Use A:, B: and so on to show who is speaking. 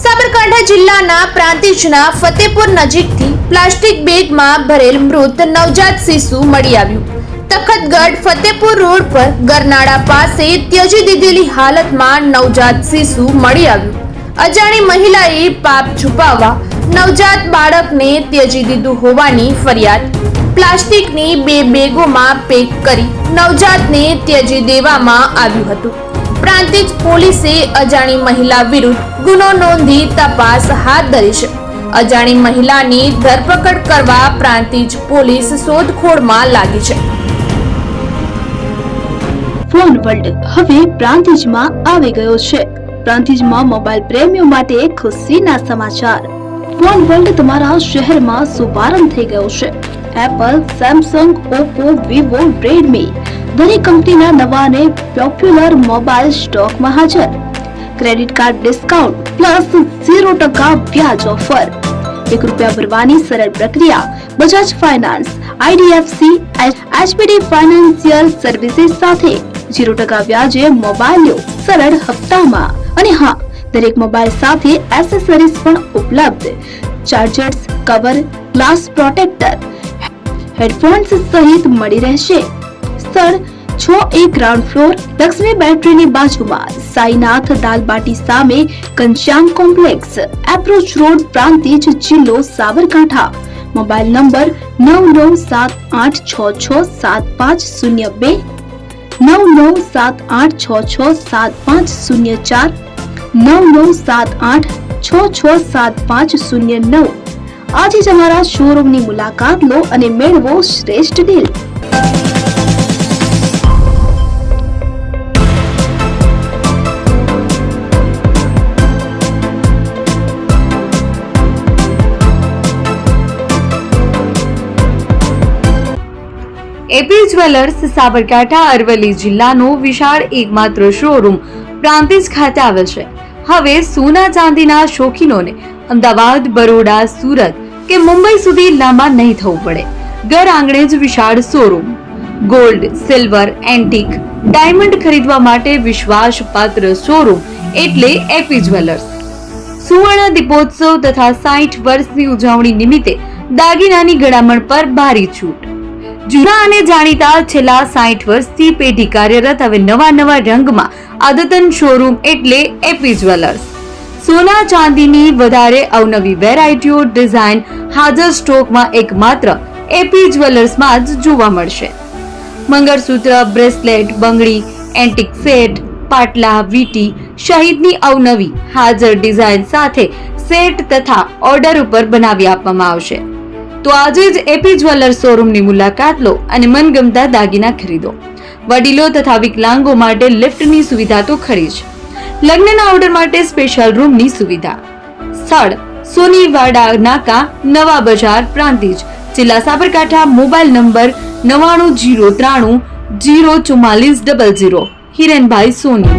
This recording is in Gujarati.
A: સાબરકાંઠા જિલ્લાના પ્રાંતિજના ફતેપુર નજીકથી પ્લાસ્ટિક બેગમાં ભરેલ મૃત નવજાત શિશુ મળી આવ્યું. તખતગઢ ફતેપુર રોડ પર ગરનાળા પાસે ત્યજી દીધેલી હાલતમાં નવજાત શિશુ મળી આવ્યું. અજાણી મહિલાએ પાપ છુપાવવા નવજાત બાળકને ત્યજી દીધું હોવાની ફરિયાદ. પ્લાસ્ટિકની 2 બેગોમાં પેક કરી નવજાતને ત્યજી દેવામાં આવ્યું હતું. પ્રાંતિજ પોલીસે અજાણી મહિલા વિરુદ્ધ ગુનો નોંધી તપાસ હાથ ધરી છે. અજાણી મહિલાની ધરપકડ કરવા પ્રાંતિજ પોલીસ શોધખોળમાં લાગી છે.
B: ફોન વર્લ્ડ હવે પ્રાંતિજમાં આવી ગયો છે. પ્રાંતિજમાં મોબાઈલ પ્રેમીઓ માટે ખુશીના સમાચાર. ફોન વર્લ્ડ તમારા શહેરમાં શુભારંભ થઈ ગયો છે. Apple, Samsung, Oppo, Vivo, Redmi દરેક કંપનીના નવા અને પોપ્યુલર મોબાઈલ સ્ટોકમાં હાજર. ક્રેડિટ કાર્ડ ડિસ્કાઉન્ટ પ્લસ 0% વ્યાજ ઓફર. ₹1 ભરવાની સરળ પ્રક્રિયા. Bajaj finance, IDFC, HPD financial services સાથે 0% વ્યાજે મોબાઈલ લો સરળ હપ્તામાં. અને હા, દરેક મોબાઈલ સાથે એસેસરીઝ પણ ઉપલબ્ધ. Chargers, cover, glass protractor, headphones સહિત મળી રહેશે. સ્થળ 6A ગ્રાઉન્ડ ફ્લોર, લક્ષ્મી બેટરીની બાજુમાં, સાઈનાથ દાલબાટી સામે, Ghanshyam complex, approach road, Prantij, જિલ્લો સાબરકાંઠા. Mobile number 9978667502, 9978667504, 9978667509. આજે જ અમારા શોરૂમની મુલાકાત લો અને મેળવો શ્રેષ્ઠ deal.
C: AP jewellers Sabarkantha Aravalli જિલ્લાનું વિશાળ એકમાત્ર શોરૂમ પ્રાંતિજ ખાતે આવેલ છે. હવે સોના ચાંદીના શોખીનોને અમદાવાદ, બરોડા, સુરત કે મુંબઈ સુધી લાંબા નહીં થવું પડે. ઘર આંગણે જ વિશાળ showroom. Gold, silver, antique, diamond ખરીદવા માટે વિશ્વાસપાત્ર શોરૂમ એટલે એપી જ્વેલર્સ. સુવર્ણ દીપોત્સવ તથા 60 વર્ષની ઉજવણી નિમિત્તે દાગીનાની ગળામણ પર ભારી છૂટ. જૂના અને જાણીતા છેલ્લા 60 વર્ષથી પેઢી કાર્યરત હવે નવા રંગમાં અદ્યતન શોરૂમ એટલે એપી જ્વેલર્સ. સોના ચાંદીની વધારે અવનવી વેરાયટીઓ, ડિઝાઇન હાજર સ્ટોકમાં એકમાત્ર એપી જ્વેલર્સમાં જ જોવા મળશે. મંગળસૂત્ર, બ્રેસલેટ, બંગડી, એન્ટિક સેટ, પાટલા, વીટી સહિતની અવનવી હાજર ડિઝાઇન સાથે સેટ તથા ઓર્ડર ઉપર બનાવી આપવામાં આવશે. તો આજે જ એપી જ્વેલર્સ શોરૂમની મુલાકાત લો અને મનગમતા દાગીના ખરીદો. વડીલો તથા વિકલાંગો માટે લિફ્ટની સુવિધા તો ખરી જ. લગ્નના ઓર્ડર માટે સ્પેશિયલ રૂમની સુવિધા. સ્થળ સોનીવાડા નાકા, નવા બજાર, પ્રાંતિજ, જિલ્લા સાબરકાંઠા. Mobile number 9903304400. હિરેનભાઈ સોની.